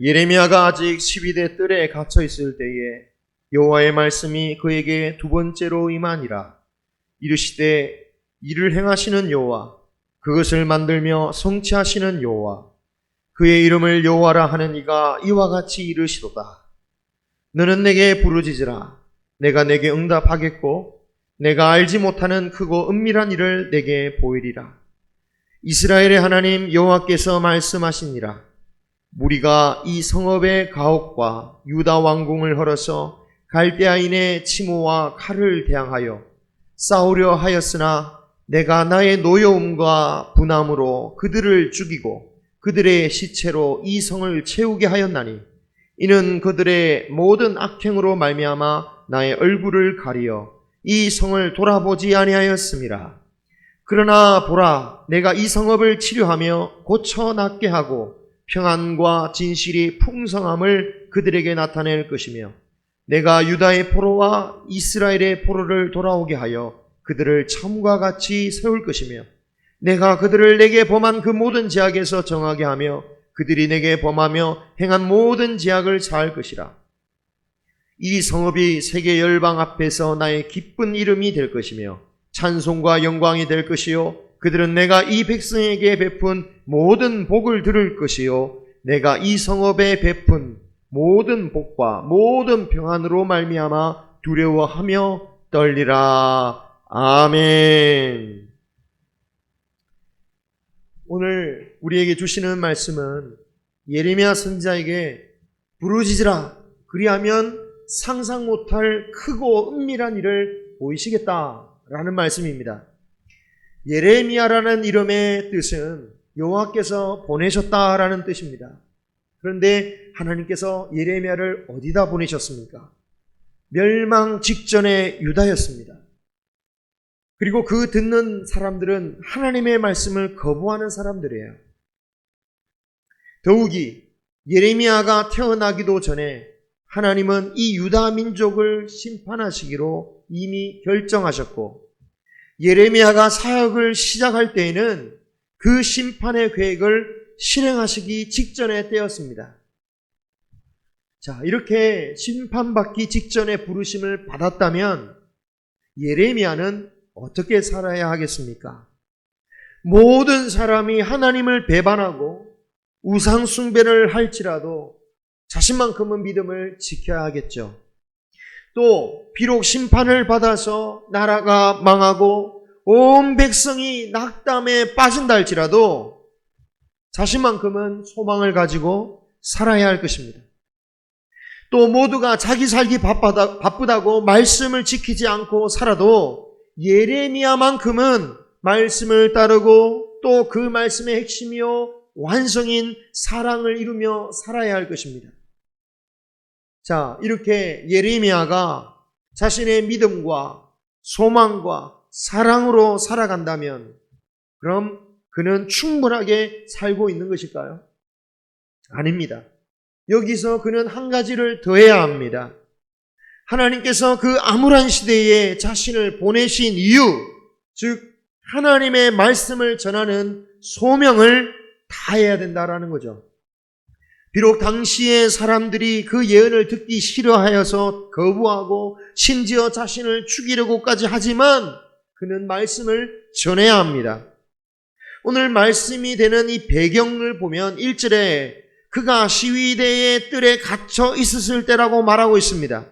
예레미야가 아직 12대 뜰에 갇혀 있을 때에 여호와의 말씀이 그에게 두 번째로 임하니라. 이르시되 이를 행하시는 여호와, 그것을 만들며 성취하시는 여호와, 그의 이름을 여호와라 하는 이가 이와 같이 이르시도다. 너는 내게 부르짖으라. 내가 내게 응답하겠고 내가 알지 못하는 크고 은밀한 일을 내게 보이리라. 이스라엘의 하나님 여호와께서 말씀하시니라. 무리가 이 성읍의 가옥과 유다 왕궁을 헐어서 갈대아인의 치모와 칼을 대항하여 싸우려 하였으나 내가 나의 노여움과 분함으로 그들을 죽이고 그들의 시체로 이 성을 채우게 하였나니 이는 그들의 모든 악행으로 말미암아 나의 얼굴을 가리어 이 성을 돌아보지 아니하였음이라. 그러나 보라, 내가 이 성읍을 치료하며 고쳐 낫게 하고 평안과 진실이 풍성함을 그들에게 나타낼 것이며 내가 유다의 포로와 이스라엘의 포로를 돌아오게 하여 그들을 참과 같이 세울 것이며 내가 그들을 내게 범한 그 모든 죄악에서 정하게 하며 그들이 내게 범하며 행한 모든 죄악을 사할 것이라. 이 성읍이 세계 열방 앞에서 나의 기쁜 이름이 될 것이며 찬송과 영광이 될 것이요 그들은 내가 이 백성에게 베푼 모든 복을 들을 것이요 내가 이 성읍에 베푼 모든 복과 모든 평안으로 말미암아 두려워하며 떨리라. 아멘. 오늘 우리에게 주시는 말씀은 예레미야 선지자에게 부르짖으라. 그리하면 상상 못할 크고 은밀한 일을 보이시겠다라는 말씀입니다. 예레미야라는 이름의 뜻은 여호와께서 보내셨다라는 뜻입니다. 그런데 하나님께서 예레미야를 어디다 보내셨습니까? 멸망 직전의 유다였습니다. 그리고 그 듣는 사람들은 하나님의 말씀을 거부하는 사람들이에요. 더욱이 예레미야가 태어나기도 전에 하나님은 이 유다 민족을 심판하시기로 이미 결정하셨고 예레미야가 사역을 시작할 때에는 그 심판의 계획을 실행하시기 직전의 때였습니다. 자, 이렇게 심판받기 직전에 부르심을 받았다면 예레미야는 어떻게 살아야 하겠습니까? 모든 사람이 하나님을 배반하고 우상 숭배를 할지라도 자신만큼은 믿음을 지켜야 하겠죠. 또 비록 심판을 받아서 나라가 망하고 온 백성이 낙담에 빠진다 할지라도 자신만큼은 소망을 가지고 살아야 할 것입니다. 또 모두가 자기 살기 바쁘다고 말씀을 지키지 않고 살아도 예레미야만큼은 말씀을 따르고 또 그 말씀의 핵심이요 완성인 사랑을 이루며 살아야 할 것입니다. 자, 이렇게 예레미야가 자신의 믿음과 소망과 사랑으로 살아간다면 그럼 그는 충분하게 살고 있는 것일까요? 아닙니다. 여기서 그는 한 가지를 더해야 합니다. 하나님께서 그 암울한 시대에 자신을 보내신 이유, 즉 하나님의 말씀을 전하는 소명을 다해야 된다라는 거죠. 비록 당시의 사람들이 그 예언을 듣기 싫어하여서 거부하고 심지어 자신을 죽이려고까지 하지만 그는 말씀을 전해야 합니다. 오늘 말씀이 되는 이 배경을 보면 1절에 그가 시위대의 뜰에 갇혀 있었을 때라고 말하고 있습니다.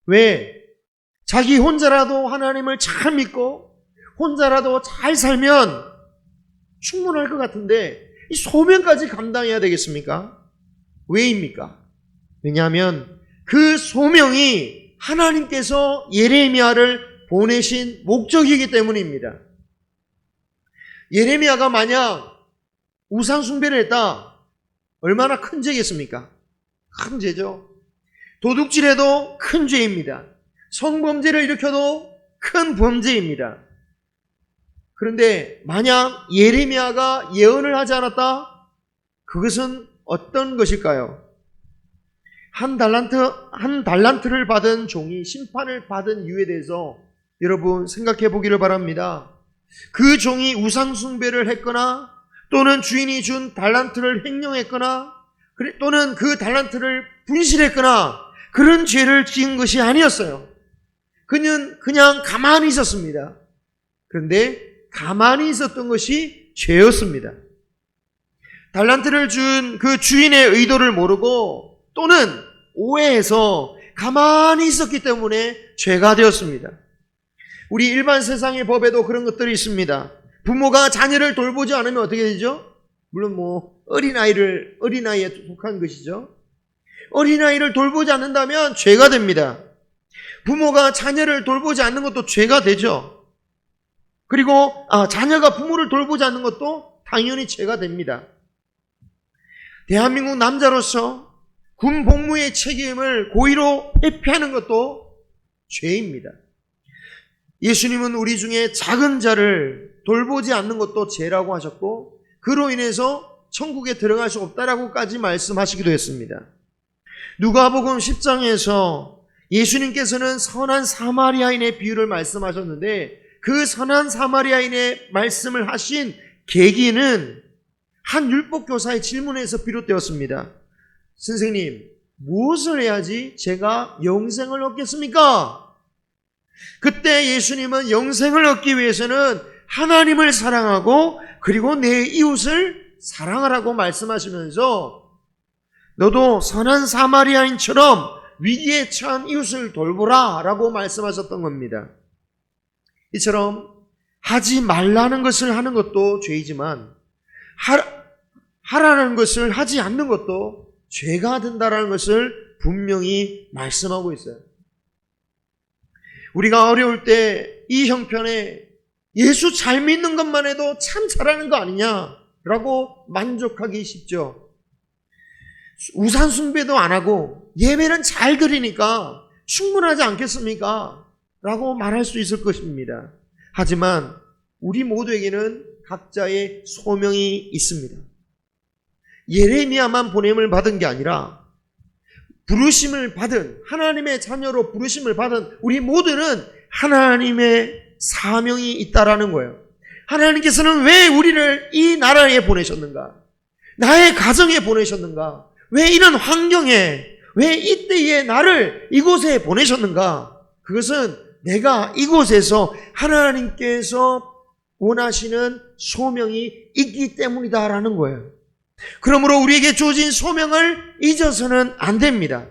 왜? 자기 혼자라도 하나님을 잘 믿고 혼자라도 잘 살면 충분할 것 같은데 이 소명까지 감당해야 되겠습니까? 왜입니까? 왜냐하면 그 소명이 하나님께서 예레미야를 보내신 목적이기 때문입니다. 예레미야가 만약 우상 숭배를 했다, 얼마나 큰 죄겠습니까? 큰 죄죠. 도둑질해도 큰 죄입니다. 성범죄를 일으켜도 큰 범죄입니다. 그런데 만약 예레미야가 예언을 하지 않았다? 그것은 어떤 것일까요? 한 달란트를 받은 종이 심판을 받은 이유에 대해서 여러분 생각해 보기를 바랍니다. 그 종이 우상 숭배를 했거나 또는 주인이 준 달란트를 횡령했거나 또는 그 달란트를 분실했거나 그런 죄를 지은 것이 아니었어요. 그는 그냥 가만히 있었습니다. 그런데 가만히 있었던 것이 죄였습니다. 달란트를 준 그 주인의 의도를 모르고 또는 오해해서 가만히 있었기 때문에 죄가 되었습니다. 우리 일반 세상의 법에도 그런 것들이 있습니다. 부모가 자녀를 돌보지 않으면 어떻게 되죠? 물론 어린아이에 속한 것이죠. 어린아이를 돌보지 않는다면 죄가 됩니다. 부모가 자녀를 돌보지 않는 것도 죄가 되죠. 그리고 자녀가 부모를 돌보지 않는 것도 당연히 죄가 됩니다. 대한민국 남자로서 군 복무의 책임을 고의로 회피하는 것도 죄입니다. 예수님은 우리 중에 작은 자를 돌보지 않는 것도 죄라고 하셨고 그로 인해서 천국에 들어갈 수 없다라고까지 말씀하시기도 했습니다. 누가복음 10장에서 예수님께서는 선한 사마리아인의 비유를 말씀하셨는데 그 선한 사마리아인의 말씀을 하신 계기는 한 율법교사의 질문에서 비롯되었습니다. 선생님, 무엇을 해야지 제가 영생을 얻겠습니까? 그때 예수님은 영생을 얻기 위해서는 하나님을 사랑하고 그리고 내 이웃을 사랑하라고 말씀하시면서 너도 선한 사마리아인처럼 위기에 처한 이웃을 돌보라 라고 말씀하셨던 겁니다. 이처럼 하지 말라는 것을 하는 것도 죄이지만 하라는 것을 하지 않는 것도 죄가 된다는 것을 분명히 말씀하고 있어요. 우리가 어려울 때 이 형편에 예수 잘 믿는 것만 해도 참 잘하는 거 아니냐라고 만족하기 쉽죠. 우산 숭배도 안 하고 예배는 잘 드리니까 충분하지 않겠습니까? 라고 말할 수 있을 것입니다. 하지만 우리 모두에게는 각자의 소명이 있습니다. 예레미야만 보냄을 받은 게 아니라 부르심을 받은 하나님의 자녀로 부르심을 받은 우리 모두는 하나님의 사명이 있다라는 거예요. 하나님께서는 왜 우리를 이 나라에 보내셨는가? 나의 가정에 보내셨는가? 왜 이런 환경에, 왜 이때에 나를 이곳에 보내셨는가? 그것은 내가 이곳에서 하나님께서 원하시는 소명이 있기 때문이다라는 거예요. 그러므로 우리에게 주어진 소명을 잊어서는 안 됩니다.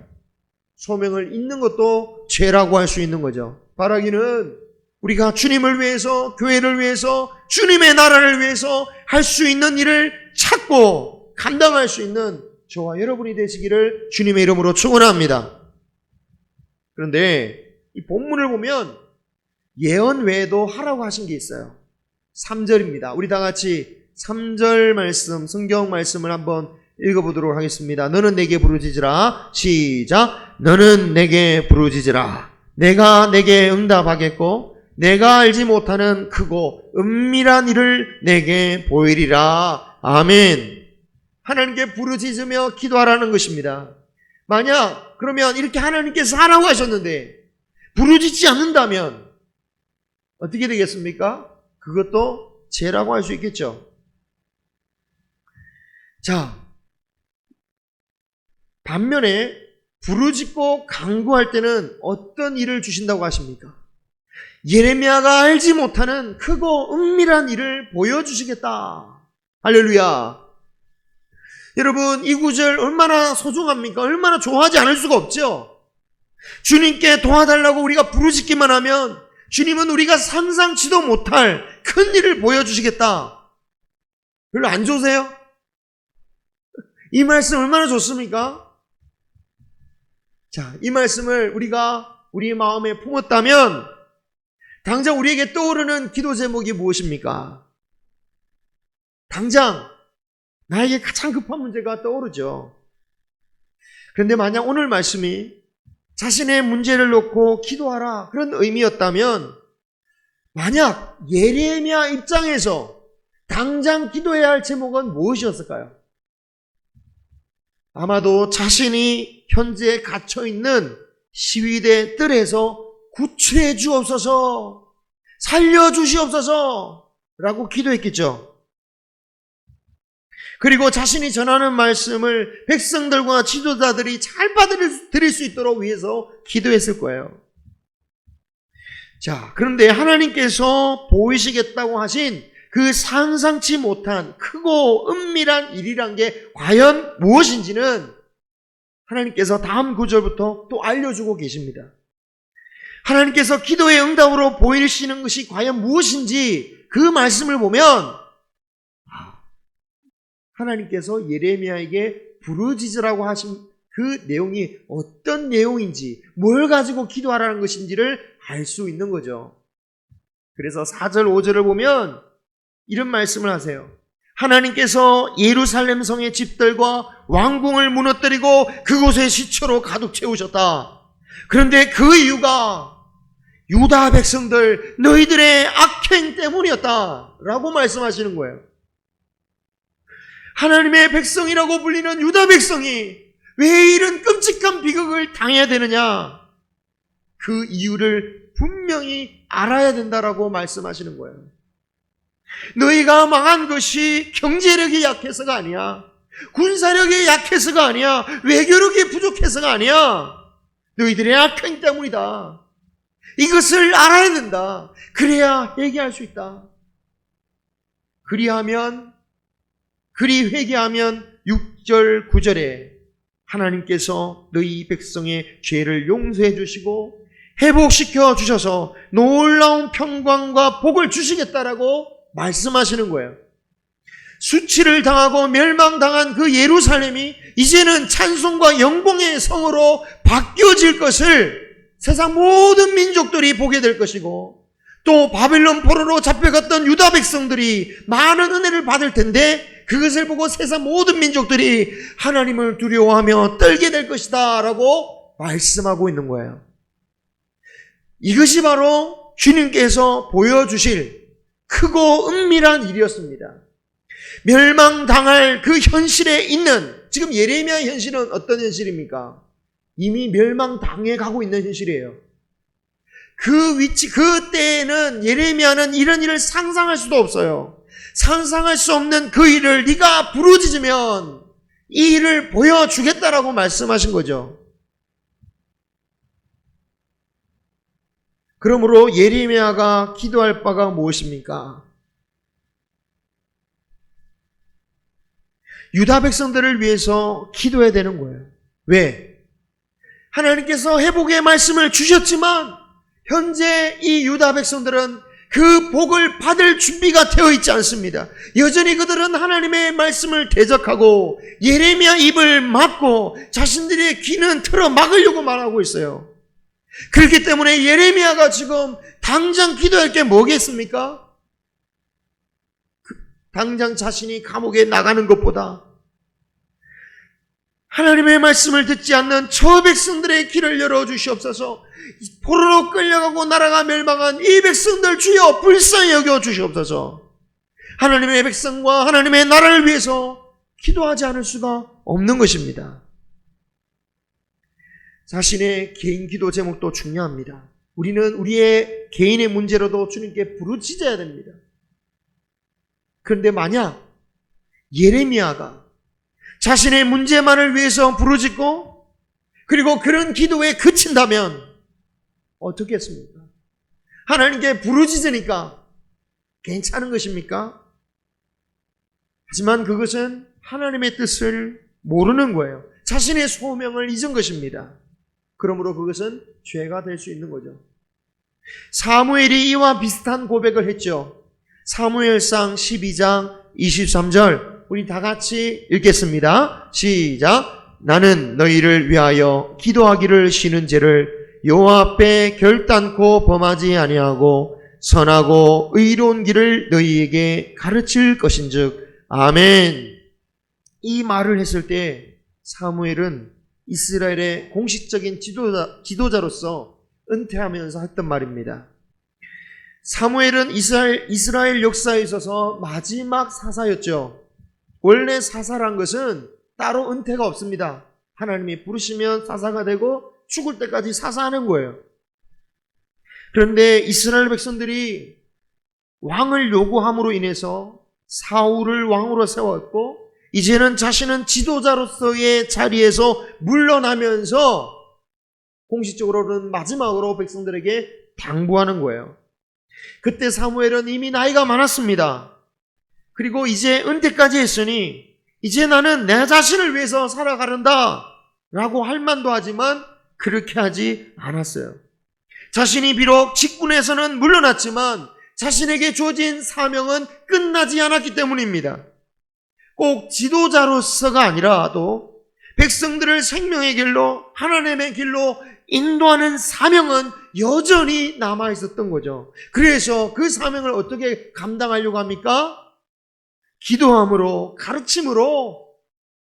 소명을 잊는 것도 죄라고 할 수 있는 거죠. 바라기는 우리가 주님을 위해서, 교회를 위해서, 주님의 나라를 위해서 할 수 있는 일을 찾고 감당할 수 있는 저와 여러분이 되시기를 주님의 이름으로 축원합니다. 그런데 이 본문을 보면 예언 외에도 하라고 하신 게 있어요. 3절입니다. 우리 다 같이 3절 말씀, 성경 말씀을 한번 읽어보도록 하겠습니다. 너는 내게 부르짖으라. 시작. 너는 내게 부르짖으라. 내가 내게 응답하겠고 내가 알지 못하는 크고 은밀한 일을 내게 보이리라. 아멘. 하나님께 부르짖으며 기도하라는 것입니다. 만약 그러면 이렇게 하나님께서 하라고 하셨는데 부르짖지 않는다면 어떻게 되겠습니까? 그것도 죄라고 할 수 있겠죠. 자, 반면에 부르짖고 간구할 때는 어떤 일을 주신다고 하십니까? 예레미야가 알지 못하는 크고 은밀한 일을 보여주시겠다. 할렐루야. 여러분, 이 구절 얼마나 소중합니까? 얼마나 좋아하지 않을 수가 없죠. 주님께 도와달라고 우리가 부르짖기만 하면 주님은 우리가 상상치도 못할 큰 일을 보여주시겠다. 별로 안 좋으세요? 이 말씀 얼마나 좋습니까? 자, 이 말씀을 우리가 우리 마음에 품었다면 당장 우리에게 떠오르는 기도 제목이 무엇입니까? 당장 나에게 가장 급한 문제가 떠오르죠. 그런데 만약 오늘 말씀이 자신의 문제를 놓고 기도하라 그런 의미였다면 만약 예레미야 입장에서 당장 기도해야 할 제목은 무엇이었을까요? 아마도 자신이 현재 갇혀있는 시위대 뜰에서 구출해 주옵소서, 살려주시옵소서 라고 기도했겠죠. 그리고 자신이 전하는 말씀을 백성들과 지도자들이 잘 받아들일 수 있도록 위해서 기도했을 거예요. 자, 그런데 하나님께서 보이시겠다고 하신 그 상상치 못한 크고 은밀한 일이란 게 과연 무엇인지는 하나님께서 다음 구절부터 또 알려주고 계십니다. 하나님께서 기도의 응답으로 보이시는 것이 과연 무엇인지 그 말씀을 보면 하나님께서 예레미야에게 부르짖으라고 하신 그 내용이 어떤 내용인지, 뭘 가지고 기도하라는 것인지를 알 수 있는 거죠. 그래서 4절, 5절을 보면 이런 말씀을 하세요. 하나님께서 예루살렘 성의 집들과 왕궁을 무너뜨리고 그곳에 시초로 가득 채우셨다. 그런데 그 이유가 유다 백성들, 너희들의 악행 때문이었다 라고 말씀하시는 거예요. 하나님의 백성이라고 불리는 유다 백성이 왜 이런 끔찍한 비극을 당해야 되느냐? 그 이유를 분명히 알아야 된다라고 말씀하시는 거예요. 너희가 망한 것이 경제력이 약해서가 아니야. 군사력이 약해서가 아니야. 외교력이 부족해서가 아니야. 너희들의 악행 때문이다. 이것을 알아야 된다. 그래야 회개할 수 있다. 그리 회개하면 6절, 9절에 하나님께서 너희 백성의 죄를 용서해 주시고 회복시켜 주셔서 놀라운 평강과 복을 주시겠다라고 말씀하시는 거예요. 수치를 당하고 멸망당한 그 예루살렘이 이제는 찬송과 영광의 성으로 바뀌어질 것을 세상 모든 민족들이 보게 될 것이고, 또 바벨론 포로로 잡혀갔던 유다 백성들이 많은 은혜를 받을 텐데 그것을 보고 세상 모든 민족들이 하나님을 두려워하며 떨게 될 것이다 라고 말씀하고 있는 거예요. 이것이 바로 주님께서 보여주실 크고 은밀한 일이었습니다. 멸망당할 그 현실에 있는, 지금 예레미야의 현실은 어떤 현실입니까? 이미 멸망당해 가고 있는 현실이에요. 그 때에는 예레미야는 이런 일을 상상할 수도 없어요. 상상할 수 없는 그 일을 네가 부르짖으면 이 일을 보여주겠다라고 말씀하신 거죠. 그러므로 예레미야가 기도할 바가 무엇입니까? 유다 백성들을 위해서 기도해야 되는 거예요. 왜? 하나님께서 회복의 말씀을 주셨지만 현재 이 유다 백성들은 그 복을 받을 준비가 되어 있지 않습니다. 여전히 그들은 하나님의 말씀을 대적하고 예레미야 입을 막고 자신들의 귀는 틀어 막으려고 말하고 있어요. 그렇기 때문에 예레미야가 지금 당장 기도할 게 뭐겠습니까? 당장 자신이 감옥에 나가는 것보다 하나님의 말씀을 듣지 않는 저 백성들의 길을 열어주시옵소서. 포로로 끌려가고 나라가 멸망한 이 백성들 주여 불쌍히 여겨 주시옵소서. 하나님의 백성과 하나님의 나라를 위해서 기도하지 않을 수가 없는 것입니다. 자신의 개인 기도 제목도 중요합니다. 우리는 우리의 개인의 문제로도 주님께 부르짖어야 됩니다. 그런데 만약 예레미야가 자신의 문제만을 위해서 부르짖고 그리고 그런 기도에 그친다면 어떻겠습니까? 하나님께 부르짖으니까 괜찮은 것입니까? 하지만 그것은 하나님의 뜻을 모르는 거예요. 자신의 소명을 잊은 것입니다. 그러므로 그것은 죄가 될 수 있는 거죠. 사무엘이 이와 비슷한 고백을 했죠. 사무엘상 12장 23절 우리 다 같이 읽겠습니다. 시작. 나는 너희를 위하여 기도하기를 쉬는 죄를 여호와 앞에 결단코 범하지 아니하고 선하고 의로운 길을 너희에게 가르칠 것인즉 아멘. 이 말을 했을 때 사무엘은 이스라엘의 공식적인 지도자로서 은퇴하면서 했던 말입니다. 사무엘은 이스라엘 역사에 있어서 마지막 사사였죠. 원래 사사란 것은 따로 은퇴가 없습니다. 하나님이 부르시면 사사가 되고 죽을 때까지 사사하는 거예요. 그런데 이스라엘 백성들이 왕을 요구함으로 인해서 사울을 왕으로 세웠고 이제는 자신은 지도자로서의 자리에서 물러나면서 공식적으로는 마지막으로 백성들에게 당부하는 거예요. 그때 사무엘은 이미 나이가 많았습니다. 그리고 이제 은퇴까지 했으니 이제 나는 내 자신을 위해서 살아가란다 라고 할 만도 하지만 그렇게 하지 않았어요. 자신이 비록 직분에서는 물러났지만 자신에게 주어진 사명은 끝나지 않았기 때문입니다. 꼭 지도자로서가 아니라도 백성들을 생명의 길로, 하나님의 길로 인도하는 사명은 여전히 남아 있었던 거죠. 그래서 그 사명을 어떻게 감당하려고 합니까? 기도함으로, 가르침으로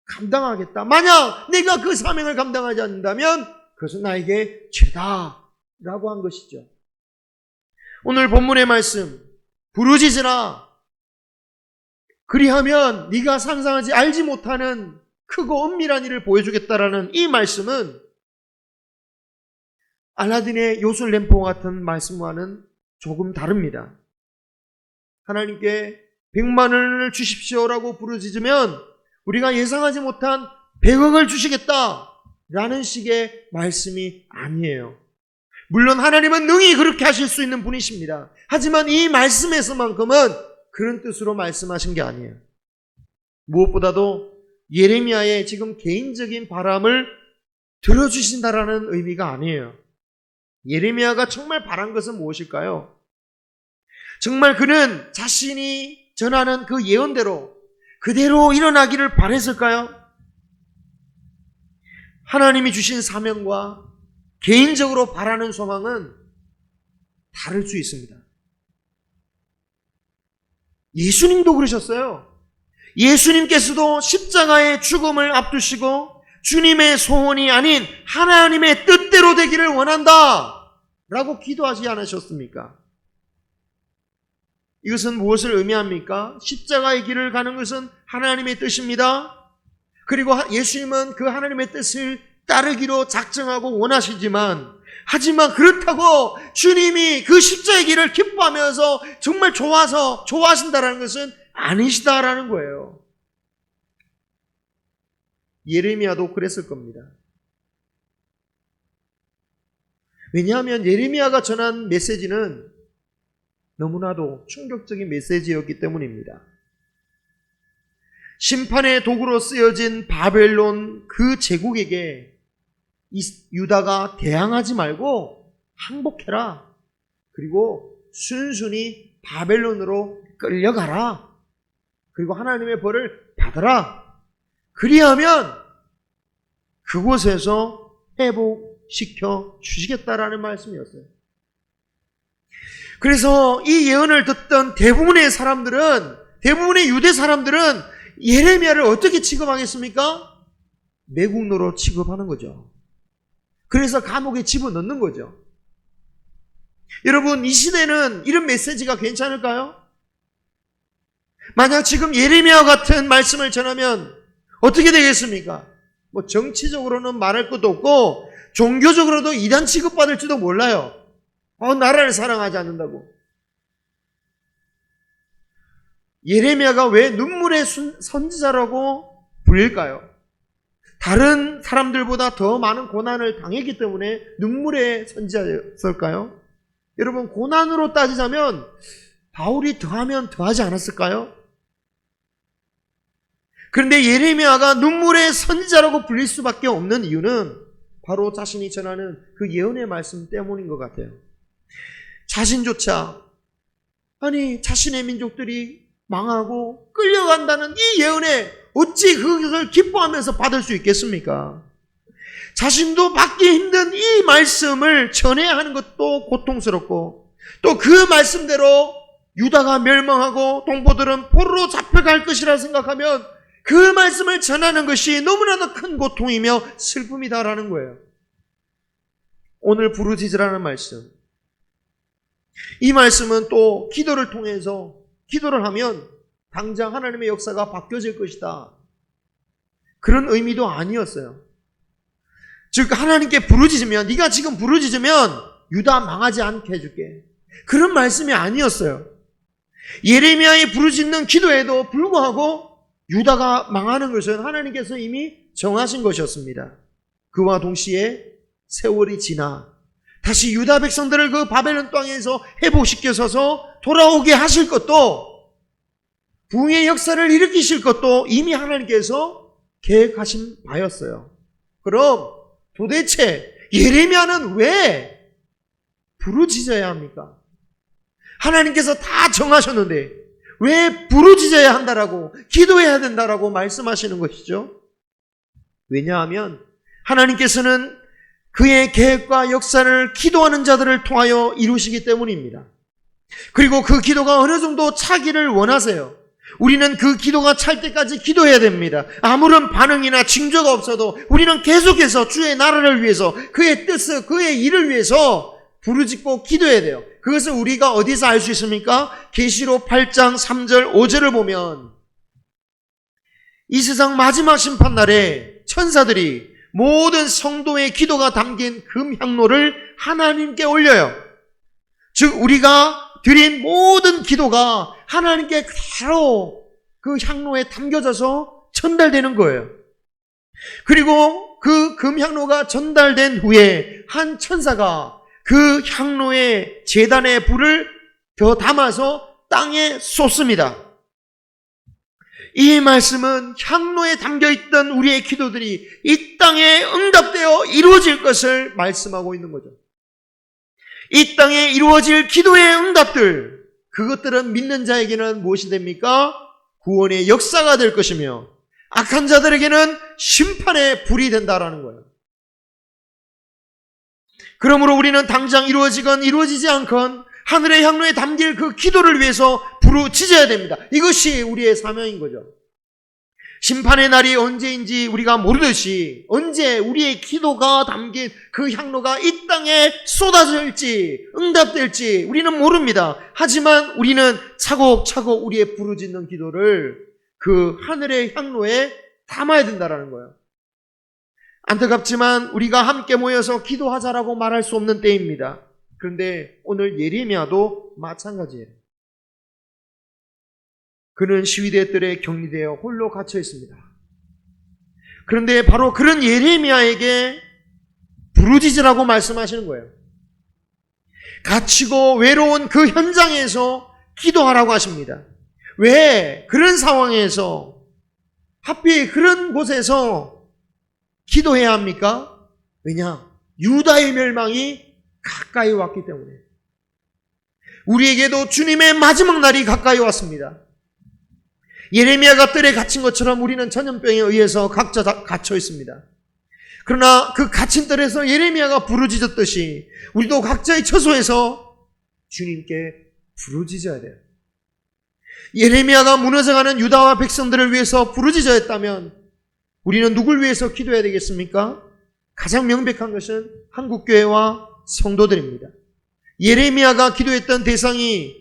감당하겠다. 만약 내가 그 사명을 감당하지 않는다면 그것은 나에게 죄다라고 한 것이죠. 오늘 본문의 말씀, 부르짖으라. 그리하면 네가 상상하지 알지 못하는 크고 은밀한 일을 보여주겠다라는 이 말씀은 알라딘의 요술램프와 같은 말씀과는 조금 다릅니다. 하나님께 100만 원을 주십시오라고 부르짖으면 우리가 예상하지 못한 100억을 주시겠다라는 식의 말씀이 아니에요. 물론 하나님은 능히 그렇게 하실 수 있는 분이십니다. 하지만 이 말씀에서만큼은 그런 뜻으로 말씀하신 게 아니에요. 무엇보다도 예레미야의 지금 개인적인 바람을 들어주신다라는 의미가 아니에요. 예레미야가 정말 바란 것은 무엇일까요? 정말 그는 자신이 전하는 그 예언대로 그대로 일어나기를 바랬을까요? 하나님이 주신 사명과 개인적으로 바라는 소망은 다를 수 있습니다. 예수님도 그러셨어요. 예수님께서도 십자가의 죽음을 앞두시고 주님의 소원이 아닌 하나님의 뜻대로 되기를 원한다 라고 기도하지 않으셨습니까? 이것은 무엇을 의미합니까? 십자가의 길을 가는 것은 하나님의 뜻입니다. 그리고 예수님은 그 하나님의 뜻을 따르기로 작정하고 원하시지만, 하지만 그렇다고 주님이 그 십자가의 길을 기뻐하면서 정말 좋아하신다라는 것은 아니시다라는 거예요. 예레미야도 그랬을 겁니다. 왜냐하면 예레미야가 전한 메시지는 너무나도 충격적인 메시지였기 때문입니다. 심판의 도구로 쓰여진 바벨론 그 제국에게 유다가 대항하지 말고 항복해라. 그리고 순순히 바벨론으로 끌려가라. 그리고 하나님의 벌을 받아라. 그리하면 그곳에서 회복시켜 주시겠다라는 말씀이었어요. 그래서 이 예언을 듣던 대부분의 유대 사람들은 예레미야를 어떻게 취급하겠습니까? 매국노로 취급하는 거죠. 그래서 감옥에 집어넣는 거죠. 여러분, 이 시대는 이런 메시지가 괜찮을까요? 만약 지금 예레미야 같은 말씀을 전하면 어떻게 되겠습니까? 뭐 정치적으로는 말할 것도 없고 종교적으로도 이단 취급받을지도 몰라요. 나라를 사랑하지 않는다고. 예레미야가 왜 눈물의 선지자라고 불릴까요? 다른 사람들보다 더 많은 고난을 당했기 때문에 눈물의 선지자였을까요? 여러분, 고난으로 따지자면 바울이 더하면 더하지 않았을까요? 그런데 예레미야가 눈물의 선지자라고 불릴 수밖에 없는 이유는 바로 자신이 전하는 그 예언의 말씀 때문인 것 같아요. 자신조차, 자신의 민족들이 망하고 끌려간다는 이 예언에 어찌 그것을 기뻐하면서 받을 수 있겠습니까? 자신도 받기 힘든 이 말씀을 전해야 하는 것도 고통스럽고, 또 그 말씀대로 유다가 멸망하고 동포들은 포로로 잡혀갈 것이라 생각하면 그 말씀을 전하는 것이 너무나도 큰 고통이며 슬픔이다라는 거예요. 오늘 부르짖으라는 말씀, 이 말씀은 또 기도를 통해서 기도를 하면 당장 하나님의 역사가 바뀌어질 것이다, 그런 의미도 아니었어요. 즉, 하나님께 부르짖으면, 네가 지금 부르짖으면 유다 망하지 않게 해줄게, 그런 말씀이 아니었어요. 예레미야의 부르짖는 기도에도 불구하고 유다가 망하는 것은 하나님께서 이미 정하신 것이었습니다. 그와 동시에 세월이 지나 다시 유다 백성들을 그 바벨론 땅에서 회복시켜서 돌아오게 하실 것도, 부흥의 역사를 일으키실 것도 이미 하나님께서 계획하신 바였어요. 그럼 도대체 예레미야는 왜 부르짖어야 합니까? 하나님께서 다 정하셨는데 왜 부르짖어야 한다라고, 기도해야 된다라고 말씀하시는 것이죠? 왜냐하면 하나님께서는 그의 계획과 역사를 기도하는 자들을 통하여 이루시기 때문입니다. 그리고 그 기도가 어느 정도 차기를 원하세요. 우리는 그 기도가 찰 때까지 기도해야 됩니다. 아무런 반응이나 징조가 없어도 우리는 계속해서 주의 나라를 위해서, 그의 뜻을, 그의 일을 위해서 부르짖고 기도해야 돼요. 그것을 우리가 어디서 알 수 있습니까? 계시록 8장 3절 5절을 보면 이 세상 마지막 심판날에 천사들이 모든 성도의 기도가 담긴 금향로를 하나님께 올려요. 즉 우리가 드린 모든 기도가 하나님께 그대로 그 향로에 담겨져서 전달되는 거예요. 그리고 그 금향로가 전달된 후에 한 천사가 그 향로에 제단에 불을 더 담아서 땅에 쏟습니다. 이 말씀은 향로에 담겨있던 우리의 기도들이 이 땅에 응답되어 이루어질 것을 말씀하고 있는 거죠. 이 땅에 이루어질 기도의 응답들, 그것들은 믿는 자에게는 무엇이 됩니까? 구원의 역사가 될 것이며 악한 자들에게는 심판의 불이 된다라는 거예요. 그러므로 우리는 당장 이루어지건 이루어지지 않건 하늘의 향로에 담길 그 기도를 위해서 부르짖어야 됩니다. 이것이 우리의 사명인 거죠. 심판의 날이 언제인지 우리가 모르듯이 언제 우리의 기도가 담긴 그 향로가 이 땅에 쏟아질지 응답될지 우리는 모릅니다. 하지만 우리는 차곡차곡 우리의 부르짖는 기도를 그 하늘의 향로에 담아야 된다는 거예요. 안타깝지만 우리가 함께 모여서 기도하자라고 말할 수 없는 때입니다. 그런데 오늘 예레미야도 마찬가지예요. 그는 시위대 뜰에 격리되어 홀로 갇혀 있습니다. 그런데 바로 그런 예레미야에게 부르짖으라고 말씀하시는 거예요. 갇히고 외로운 그 현장에서 기도하라고 하십니다. 왜 그런 상황에서 하필 그런 곳에서 기도해야 합니까? 왜냐? 유다의 멸망이 가까이 왔기 때문에. 우리에게도 주님의 마지막 날이 가까이 왔습니다. 예레미야가 뜰에 갇힌 것처럼 우리는 전염병에 의해서 각자 갇혀 있습니다. 그러나 그 갇힌 뜰에서 예레미야가 부르짖었듯이 우리도 각자의 처소에서 주님께 부르짖어야 돼요. 예레미야가 무너져가는 유다와 백성들을 위해서 부르짖어야 했다면 우리는 누굴 위해서 기도해야 되겠습니까? 가장 명백한 것은 한국교회와 성도들입니다. 예레미야가 기도했던 대상이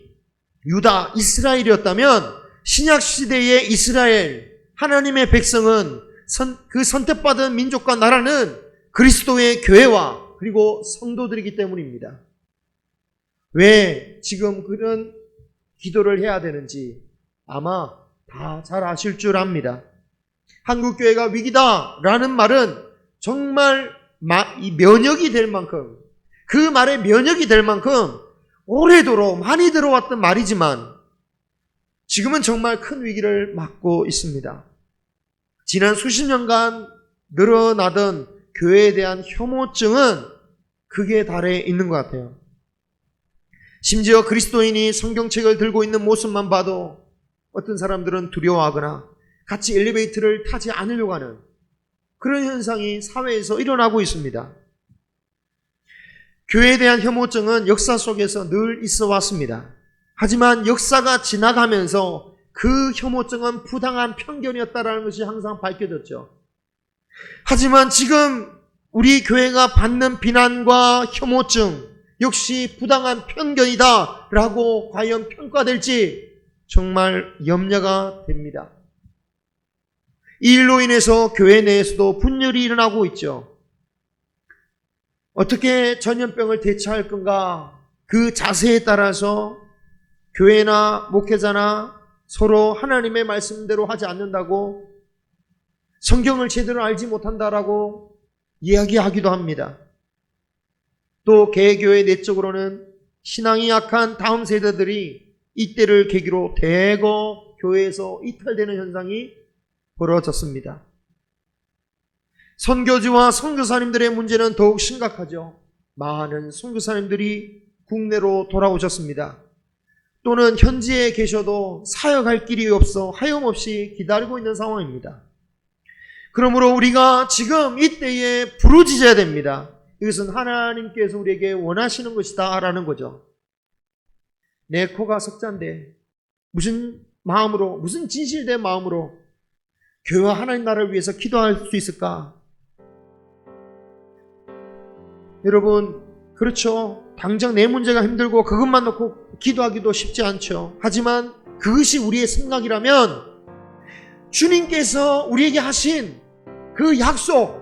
유다, 이스라엘이었다면 신약시대의 이스라엘, 하나님의 백성은 그 선택받은 민족과 나라는 그리스도의 교회와 그리고 성도들이기 때문입니다. 왜 지금 그런 기도를 해야 되는지 아마 다 잘 아실 줄 압니다. 한국교회가 위기다라는 말은 정말 면역이 될 만큼, 그 말에 면역이 될 만큼 오래도록 많이 들어왔던 말이지만 지금은 정말 큰 위기를 맞고 있습니다. 지난 수십 년간 늘어나던 교회에 대한 혐오증은 극에 달해 있는 것 같아요. 심지어 그리스도인이 성경책을 들고 있는 모습만 봐도 어떤 사람들은 두려워하거나 같이 엘리베이터를 타지 않으려고 하는 그런 현상이 사회에서 일어나고 있습니다. 교회에 대한 혐오증은 역사 속에서 늘 있어 왔습니다. 하지만 역사가 지나가면서 그 혐오증은 부당한 편견이었다는 것이 항상 밝혀졌죠. 하지만 지금 우리 교회가 받는 비난과 혐오증 역시 부당한 편견이다라고 과연 평가될지 정말 염려가 됩니다. 이 일로 인해서 교회 내에서도 분열이 일어나고 있죠. 어떻게 전염병을 대처할 건가? 그 자세에 따라서 교회나 목회자나 서로 하나님의 말씀대로 하지 않는다고, 성경을 제대로 알지 못한다라고 이야기하기도 합니다. 또 개교회 내적으로는 신앙이 약한 다음 세대들이 이때를 계기로 대거 교회에서 이탈되는 현상이 벌어졌습니다. 선교지와 선교사님들의 문제는 더욱 심각하죠. 많은 선교사님들이 국내로 돌아오셨습니다. 또는 현지에 계셔도 사역할 길이 없어 하염없이 기다리고 있는 상황입니다. 그러므로 우리가 지금 이때에 부르짖어야 됩니다. 이것은 하나님께서 우리에게 원하시는 것이다 라는 거죠. 내 코가 석자인데 무슨 마음으로, 무슨 진실된 마음으로 교회와 하나님 나라를 위해서 기도할 수 있을까? 여러분, 그렇죠. 당장 내 문제가 힘들고 그것만 놓고 기도하기도 쉽지 않죠. 하지만 그것이 우리의 생각이라면 주님께서 우리에게 하신 그 약속,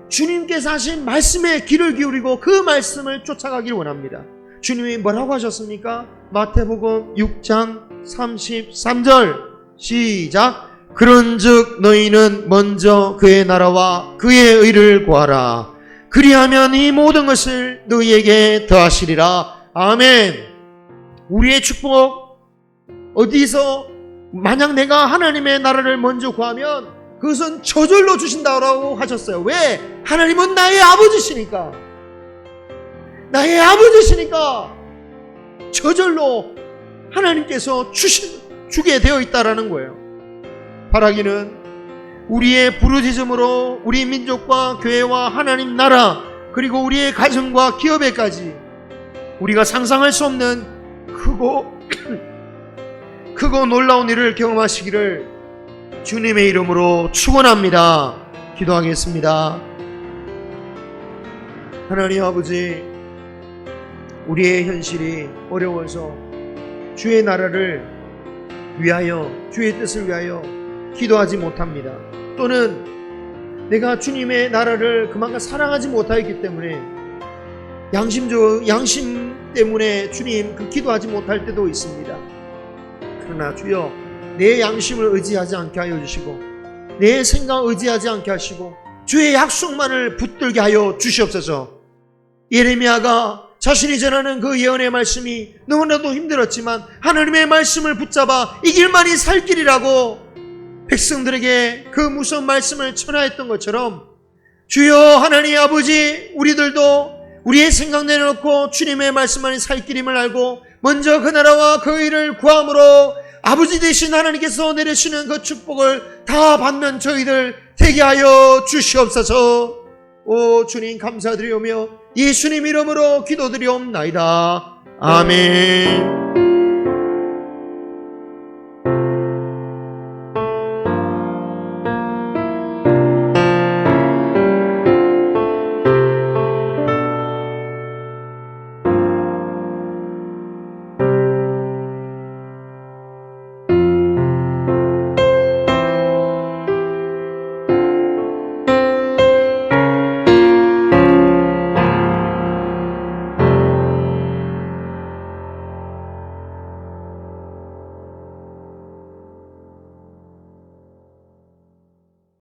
주님께서 하신 말씀에 귀를 기울이고 그 말씀을 쫓아가기를 원합니다. 주님이 뭐라고 하셨습니까? 마태복음 6장 33절 시작. 그런즉 너희는 먼저 그의 나라와 그의 의를 구하라. 그리하면 이 모든 것을 너희에게 더하시리라. 아멘. 우리의 축복, 어디서 만약 내가 하나님의 나라를 먼저 구하면 그것은 저절로 주신다고 하셨어요. 왜? 하나님은 나의 아버지시니까. 나의 아버지시니까 저절로 하나님께서 주게 되어 있다라는 거예요. 바라기는 우리의 부르짖음으로 우리 민족과 교회와 하나님 나라, 그리고 우리의 가정과 기업에까지 우리가 상상할 수 없는 크고 놀라운 일을 경험하시기를 주님의 이름으로 축원합니다. 기도하겠습니다. 하나님 아버지, 우리의 현실이 어려워서 주의 나라를 위하여, 주의 뜻을 위하여 기도하지 못합니다. 또는 내가 주님의 나라를 그만큼 사랑하지 못하였기 때문에 양심 때문에 주님 기도하지 못할 때도 있습니다. 그러나 주여, 내 양심을 의지하지 않게 하여 주시고 내 생각 의지하지 않게 하시고 주의 약속만을 붙들게 하여 주시옵소서. 예레미야가 자신이 전하는 그 예언의 말씀이 너무나도 힘들었지만 하나님의 말씀을 붙잡아 이 길만이 살 길이라고 백성들에게 그 무서운 말씀을 전하였던 것처럼 주여 하나님 아버지, 우리들도 우리의 생각 내려놓고 주님의 말씀만이 살 길임을 알고 먼저 그 나라와 그 의를 구함으로 아버지 되신 하나님께서 내리시는 그 축복을 다 받는 저희들 되게 하여 주시옵소서. 오 주님, 감사드리오며 예수님 이름으로 기도드리옵나이다. 아멘.